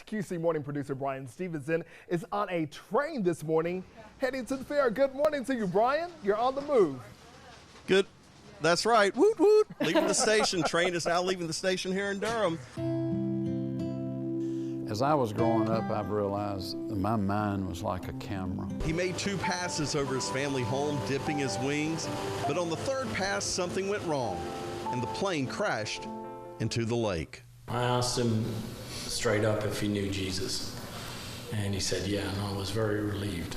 QC Morning producer Brian Stephenson is on a train this morning heading to the fair. Good morning to you, Brian. You're on the move. Good. That's right. Woot, woot. Leaving the station. Train is now leaving the station here in Durham. As I was growing up, I've realized that my mind was like a camera. He made 2 passes over his family home, dipping his wings. But on the 3rd pass, something went wrong, and the plane crashed into the lake. I asked him straight up if he knew Jesus, and he said yeah, and I was very relieved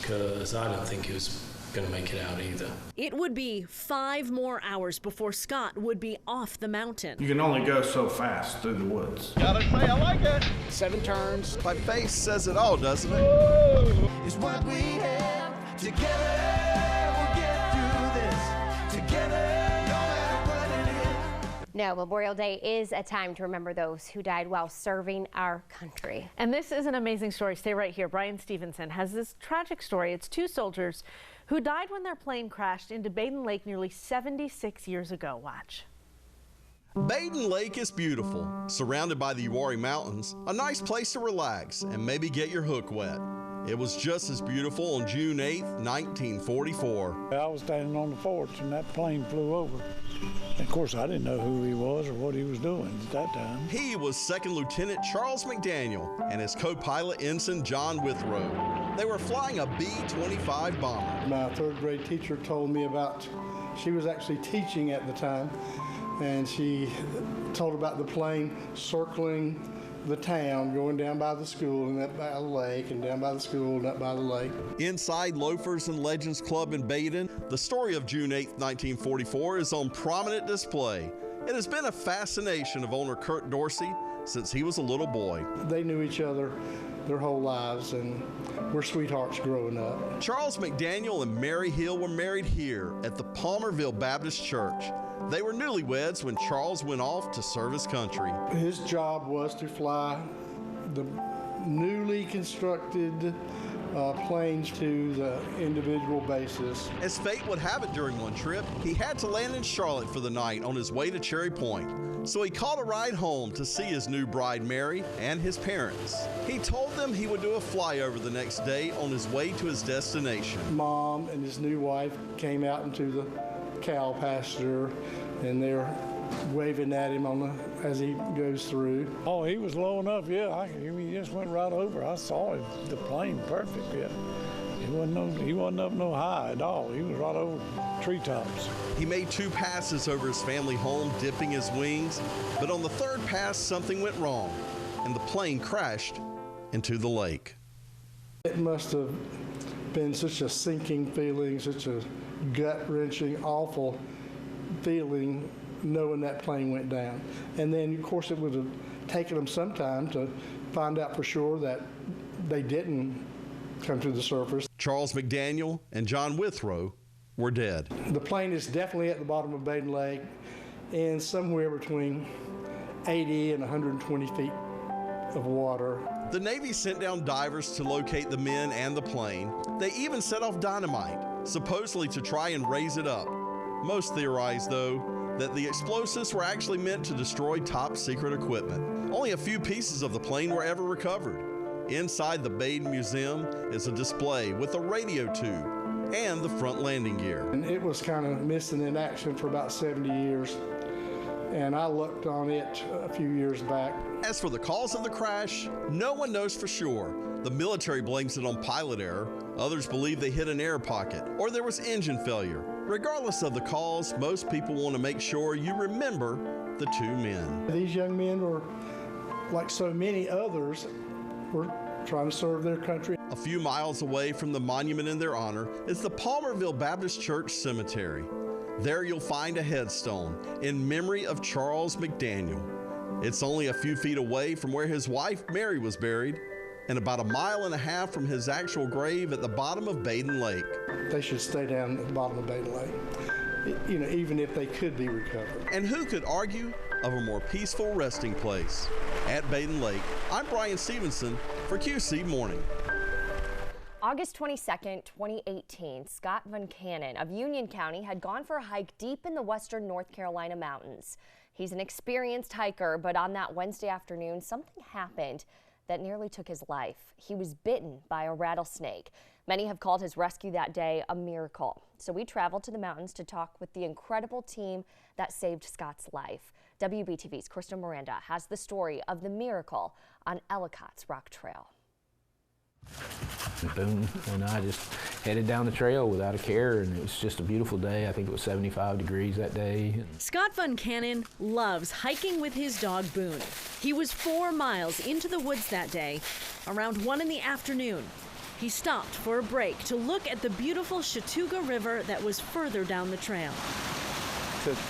because I didn't think he was going to make it out either. It would be 5 more hours before Scott would be off the mountain. You can only go so fast through the woods. Gotta say, I like it. 7 turns. My face says it all, doesn't it? It's what we have together. We'll get through this together, no matter what it is. No, Memorial Day is a time to remember those who died while serving our country. And this is an amazing story. Stay right here. Brian Stephenson has this tragic story. It's 2 soldiers who died when their plane crashed into Baden Lake nearly 76 years ago. Watch. Baden Lake is beautiful, surrounded by the Uwharrie Mountains, a nice place to relax and maybe get your hook wet. It was just as beautiful on June 8, 1944. I was standing on the porch and that plane flew over. And of course, I didn't know who he was or what he was doing at that time. He was 2nd Lieutenant Charles McDaniel and his co-pilot Ensign John Withrow. They were flying a B-25 bomber. My 3rd grade teacher told me about, she was actually teaching at the time, and she told about the plane circling the town, going down by the school and up by the lake, and down by the school and up by the lake. Inside Loafers and Legends Club in Baden, the story of June 8, 1944 is on prominent display. It has been a fascination of owner Kurt Dorsey since he was a little boy. They knew each other their whole lives and were sweethearts growing up. Charles McDaniel and Mary Hill were married here at the Palmerville Baptist Church. They were newlyweds when Charles went off to serve his country. His job was to fly the newly constructed planes to the individual bases. As fate would have it, during one trip, he had to land in Charlotte for the night on his way to Cherry Point. So he caught a ride home to see his new bride Mary and his parents. He told them he would do a flyover the next day on his way to his destination. Mom and his new wife came out into the cow pasture, and they're waving at him as he goes through. Oh, he was low enough, yeah. He just went right over. I saw him, the plane perfect, yeah. He wasn't up no high at all. He was right over treetops. He made 2 passes over his family home, dipping his wings. But on the 3rd pass, something went wrong, and the plane crashed into the lake. It must have been such a sinking feeling, such a gut-wrenching, awful feeling knowing that plane went down. And then, of course, it would have taken them some time to find out for sure that they didn't come to the surface. Charles McDaniel and John Withrow were dead. The plane is definitely at the bottom of Baden Lake and somewhere between 80 and 120 feet of water. The Navy sent down divers to locate the men and the plane. They even set off dynamite, supposedly to try and raise it up. Most theorize, though, that the explosives were actually meant to destroy top secret equipment. Only a few pieces of the plane were ever recovered. Inside the Baden Museum is a display with a radio tube and the front landing gear. And it was kind of missing in action for about 70 years. And I looked on it a few years back. As for the cause of the crash, no one knows for sure. The military blames it on pilot error. Others believe they hit an air pocket or there was engine failure. Regardless of the cause, most people want to make sure you remember the 2 men. These young men were, like so many others, were trying to serve their country. A few miles away from the monument in their honor is the Palmerville Baptist Church Cemetery. There you'll find a headstone in memory of Charles McDaniel. It's only a few feet away from where his wife Mary was buried, and about 1.5 miles from his actual grave at the bottom of Baden Lake. They should stay down at the bottom of Baden Lake, even if they could be recovered. And who could argue of a more peaceful resting place? At Baden Lake, I'm Brian Stephenson for QC Morning. August 22nd, 2018, Scott Van Cannon of Union County had gone for a hike deep in the western North Carolina mountains. He's an experienced hiker, but on that Wednesday afternoon, something happened that nearly took his life. He was bitten by a rattlesnake. Many have called his rescue that day a miracle. So we traveled to the mountains to talk with the incredible team that saved Scott's life. WBTV's Krista Miranda has the story of the miracle on Ellicott's Rock Trail. Boone and I just headed down the trail without a care, and it was just a beautiful day. I think it was 75 degrees that day. Scott Van Cannon loves hiking with his dog Boone. He was 4 miles into the woods that day, around 1 in the afternoon. He stopped for a break to look at the beautiful Chattooga River that was further down the trail.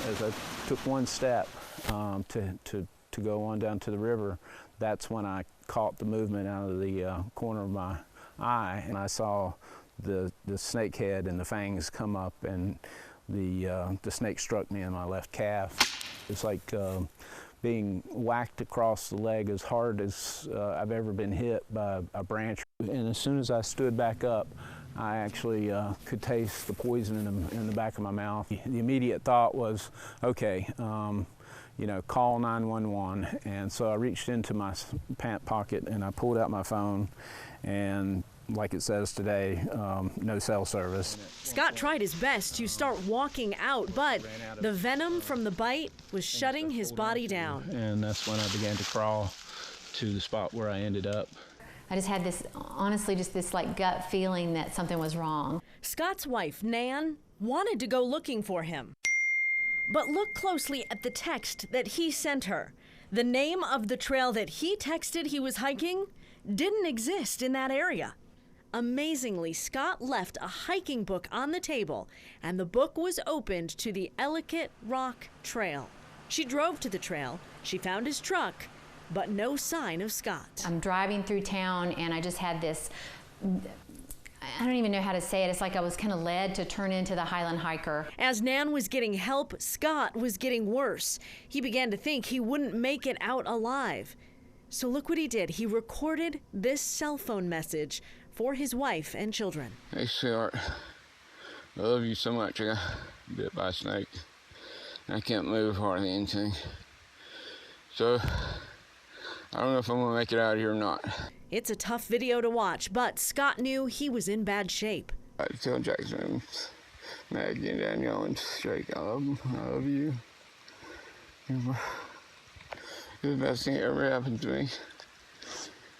As I took one step to go on down to the river, that's when I caught the movement out of the corner of my eye, and I saw the snake head and the fangs come up, and the snake struck me in my left calf. It's like being whacked across the leg as hard as I've ever been hit by a branch. And as soon as I stood back up, I actually could taste the poison in the back of my mouth. The immediate thought was, okay, you know, call 911. And so I reached into my pant pocket and I pulled out my phone, and like it says today, no cell service. Scott tried his best to start walking out, but the venom from the bite was shutting his body down. And that's when I began to crawl to the spot where I ended up. I just had this, honestly, just this like gut feeling that something was wrong. Scott's wife, Nan, wanted to go looking for him. But look closely at the text that he sent her. The name of the trail that he texted he was hiking didn't exist in that area. Amazingly, Scott left a hiking book on the table, and the book was opened to the Ellicott Rock Trail. She drove to the trail, she found his truck, but no sign of Scott. I'm driving through town, and I just had this, I don't even know how to say it. It's like I was kind of led to turn into the Highland hiker. As Nan was getting help, Scott was getting worse. He began to think he wouldn't make it out alive. So look what he did. He recorded this cell phone message for his wife and children. Hey, sweetheart, I love you so much. I got bit by a snake. I can't move hardly anything. So I don't know if I'm gonna make it out of here or not. It's a tough video to watch, but Scott knew he was in bad shape. I tell Jackson, Maggie, and Danielle, and Jake, I love you. You're the best thing that ever happened to me.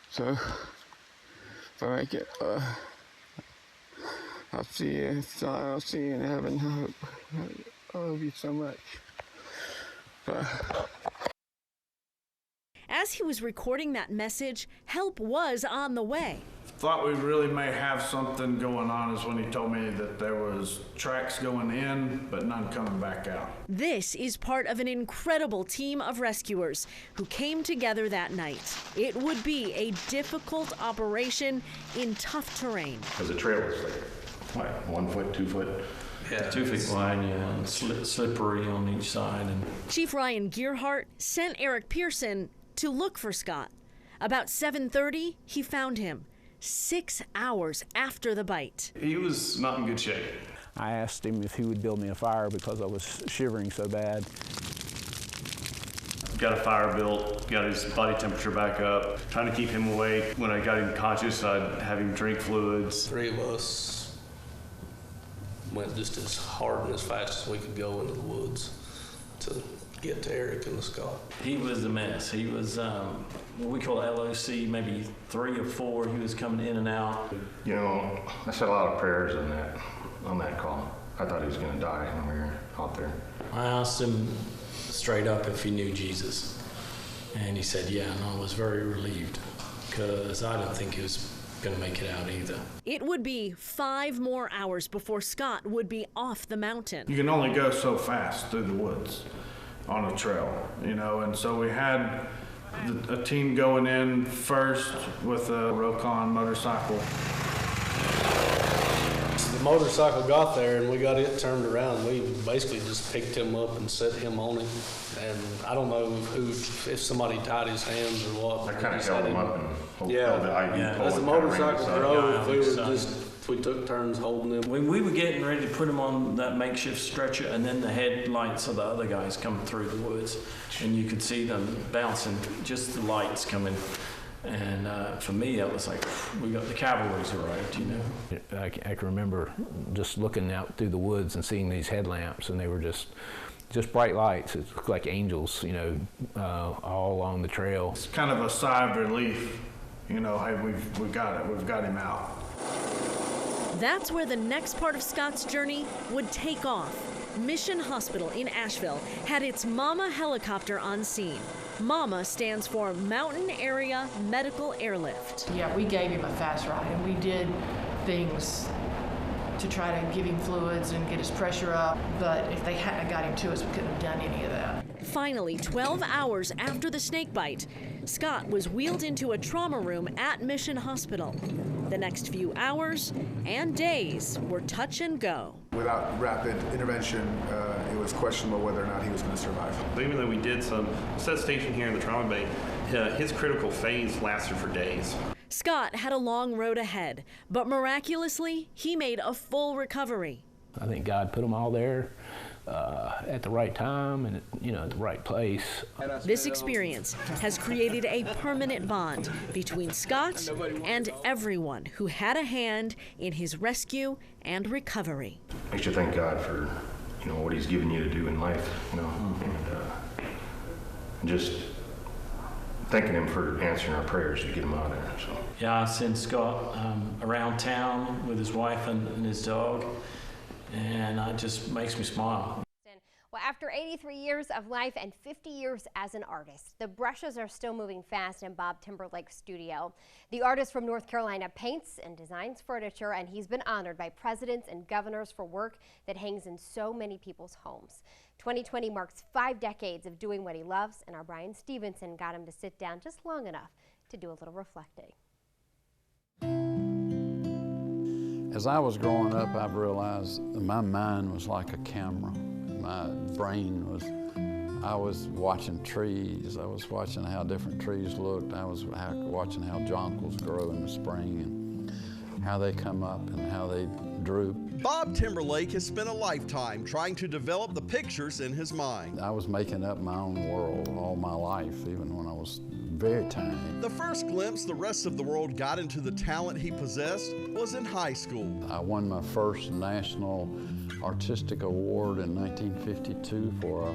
So if I make it, I'll see you. If not, I'll see you in heaven. I love you so much. But as he was recording that message, help was on the way. Thought we really may have something going on is when he told me that there was tracks going in, but none coming back out. This is part of an incredible team of rescuers who came together that night. It would be a difficult operation in tough terrain. Because the trail was like 1 foot, 2 foot. Yeah, 2 feet wide, yeah, and slippery on each side. And Chief Ryan Gearhart sent Eric Pearson to look for Scott. About 7:30, he found him, 6 hours after the bite. He was not in good shape. I asked him if he would build me a fire because I was shivering so bad. Got a fire built, got his body temperature back up, trying to keep him awake. When I got him conscious, I'd have him drink fluids. 3 of us went just as hard and as fast as we could go into the woods to get to Eric and the Scott. He was a mess. He was what we call LOC, maybe 3 or 4. He was coming in and out. You know, I said a lot of prayers on that call. I thought he was going to die when we were out there. I asked him straight up if he knew Jesus, and he said yeah, and I was very relieved because I didn't think he was going to make it out either. It would be 5 more hours before Scott would be off the mountain. You can only go so fast through the woods on a trail, you know, and so we had a team going in first with a Rokon motorcycle. The motorcycle got there and we got it turned around. We basically just picked him up and set him on it. And I don't know if somebody tied his hands or what. I kind of held him up and held the ID pole. As the motorcycle drove, we took turns holding him. We were getting ready to put him on that makeshift stretcher, and then the headlights of the other guys come through the woods, and you could see them bouncing, just the lights coming. And for me, that was like, we got the cavalry's arrived, you know. I can remember just looking out through the woods and seeing these headlamps, and they were just bright lights. It looked like angels, you know, all along the trail. It's kind of a sigh of relief, you know, hey, we've got it, we've got him out. That's where the next part of Scott's journey would take off. Mission Hospital in Asheville had its Mama helicopter on scene. Mama stands for Mountain Area Medical Airlift. Yeah, we gave him a fast ride, and we did things to try to give him fluids and get his pressure up, but if they hadn't got him to us, we couldn't have done any of that. Finally, 12 hours after the snake bite, Scott was wheeled into a trauma room at Mission Hospital. The next few hours and days were touch and go. Without rapid intervention, it was questionable whether or not he was going to survive. Even though we did some set station here in the trauma bay, his critical phase lasted for days. Scott had a long road ahead, but miraculously, he made a full recovery. I think God put them all there at the right time and, you know, at the right place. This experience has created a permanent bond between Scott and everyone who had a hand in his rescue and recovery. Makes you thank God for, you know, what he's given you to do in life, you know, and just thanking him for answering our prayers to get him out of there. So. Yeah, I sent Scott around town with his wife and his dog, and it just makes me smile. Well, after 83 years of life and 50 years as an artist, the brushes are still moving fast in Bob Timberlake's studio. The artist from North Carolina paints and designs furniture, and he's been honored by presidents and governors for work that hangs in so many people's homes. 2020 marks 5 decades of doing what he loves, and our Brian Stephenson got him to sit down just long enough to do a little reflecting. As I was growing up, I've realized that my mind was like a camera. My brain was, I was watching trees. I was watching how different trees looked. I was watching how jonquils grow in the spring and how they come up and how they droop. Bob Timberlake has spent a lifetime trying to develop the pictures in his mind. I was making up my own world all my life, even when I was very tiny. The first glimpse the rest of the world got into the talent he possessed was in high school. I won my first national artistic award in 1952 for a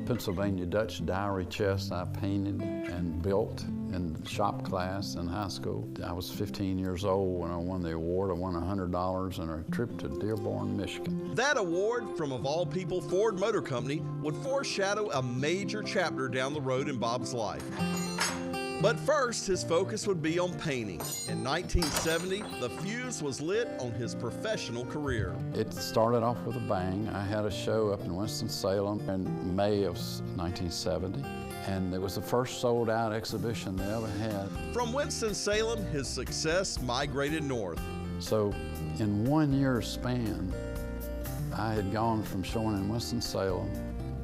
Pennsylvania Dutch diary chest I painted and built in shop class in high school. I was 15 years old when I won the award. I won $100 and a trip to Dearborn, Michigan. That award from, of all people, Ford Motor Company would foreshadow a major chapter down the road in Bob's life. But first, his focus would be on painting. In 1970, the fuse was lit on his professional career. It started off with a bang. I had a show up in Winston-Salem in May of 1970, and it was the first sold-out exhibition they ever had. From Winston-Salem, his success migrated north. So in 1 year's span, I had gone from showing in Winston-Salem,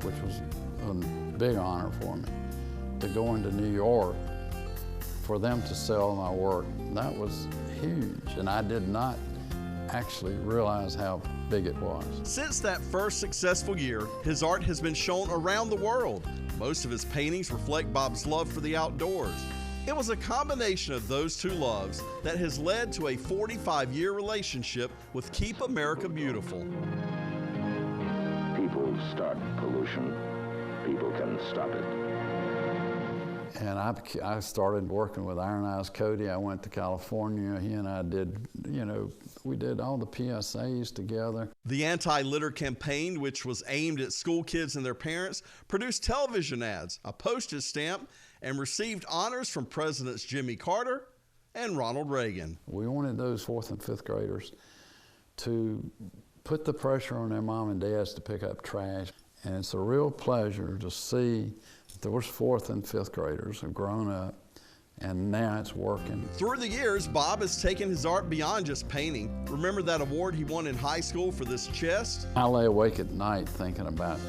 which was a big honor for me, to going to New York for them to sell my work. That was huge, and I did not actually realize how big it was. Since that first successful year, his art has been shown around the world. Most of his paintings reflect Bob's love for the outdoors. It was a combination of those two loves that has led to a 45-year relationship with Keep America Beautiful. People start pollution. People can stop it. And I started working with Iron Eyes Cody. I went to California. He and I did, you know, we did all the PSAs together. The anti-litter campaign, which was aimed at school kids and their parents, produced television ads, a postage stamp, and received honors from Presidents Jimmy Carter and Ronald Reagan. We wanted those 4th and 5th graders to put the pressure on their mom and dads to pick up trash. And it's a real pleasure to see those 4th and 5th graders have grown up, and now it's working. Through the years, Bob has taken his art beyond just painting. Remember that award he won in high school for this chest? I lay awake at night thinking about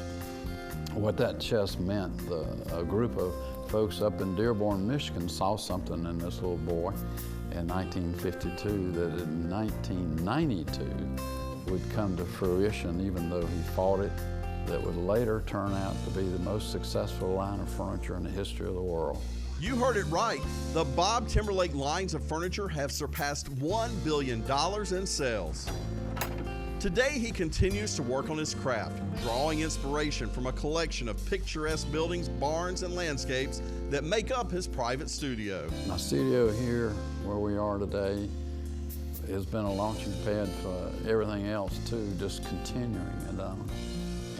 what that chest meant. A group of folks up in Dearborn, Michigan saw something in this little boy in 1952 that in 1992 would come to fruition, even though he fought it, that would later turn out to be the most successful line of furniture in the history of the world. You heard it right. The Bob Timberlake lines of furniture have surpassed $1 billion in sales. Today, he continues to work on his craft, drawing inspiration from a collection of picturesque buildings, barns, and landscapes that make up his private studio. My studio here, where we are today, has been a launching pad for everything else too, just continuing it on.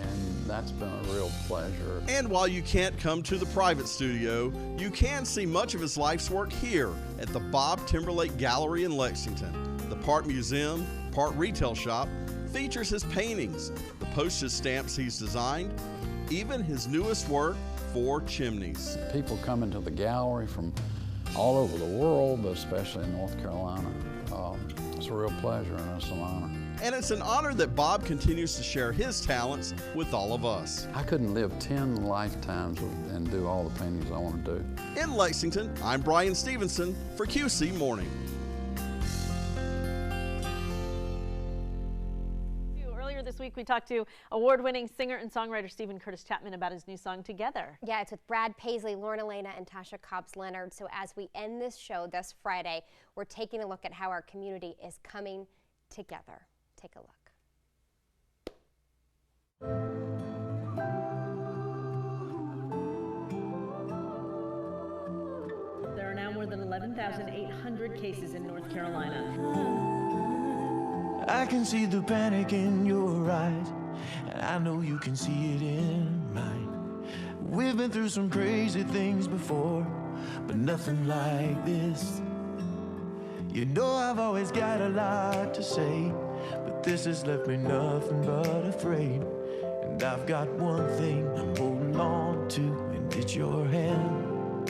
And that's been a real pleasure. And while you can't come to the private studio, you can see much of his life's work here at the Bob Timberlake Gallery in Lexington. The part museum, part retail shop features his paintings, the postage stamps he's designed, even his newest work, 4 Chimneys. People come into the gallery from all over the world, but especially in North Carolina. It's a real pleasure and it's an honor. And it's an honor that Bob continues to share his talents with all of us. I couldn't live 10 lifetimes and do all the paintings I want to do. In Lexington, I'm Brian Stephenson for QC Morning. Earlier this week, we talked to award-winning singer and songwriter Stephen Curtis Chapman about his new song, Together. Yeah, it's with Brad Paisley, Lauren Elena, and Tasha Cobbs-Leonard. So as we end this show this Friday, we're taking a look at how our community is coming together. Take a look. There are now more than 11,800 cases in North Carolina. I can see the panic in your eyes, and I know you can see it in mine. We've been through some crazy things before, but nothing like this. You know I've always got a lot to say, but this has left me nothing but afraid. And I've got one thing I'm holding on to, and it's your hand.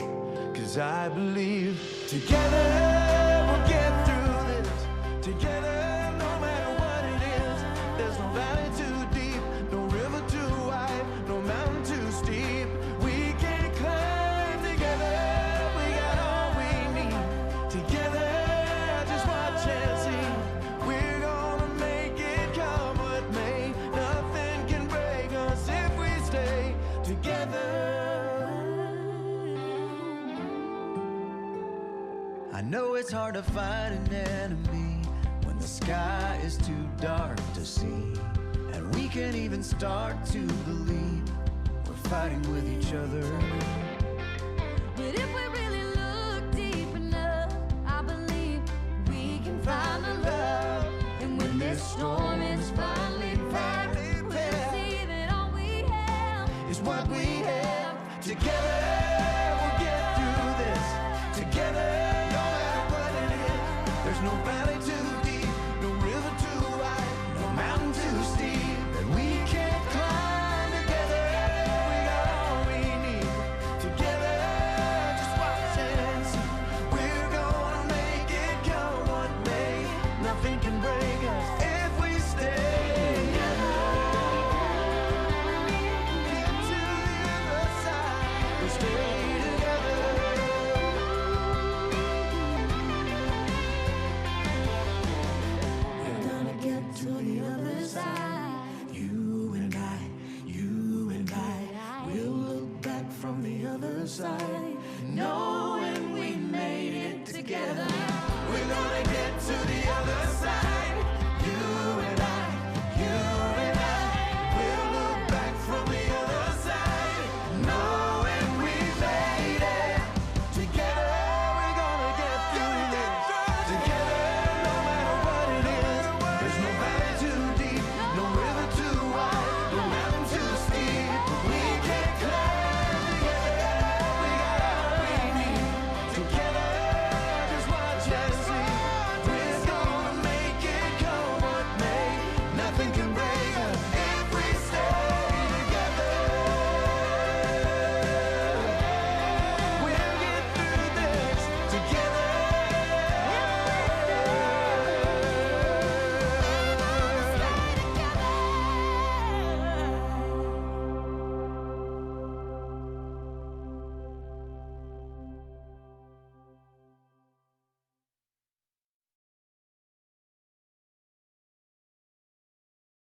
'Cause I believe together we'll get through this. Together. I know it's hard to find an enemy when the sky is too dark to see, and we can't even start to believe we're fighting with each other. But if we really look deep enough, I believe we can find the love. And when this storm is finally past, we'll see that all we have is what we have together.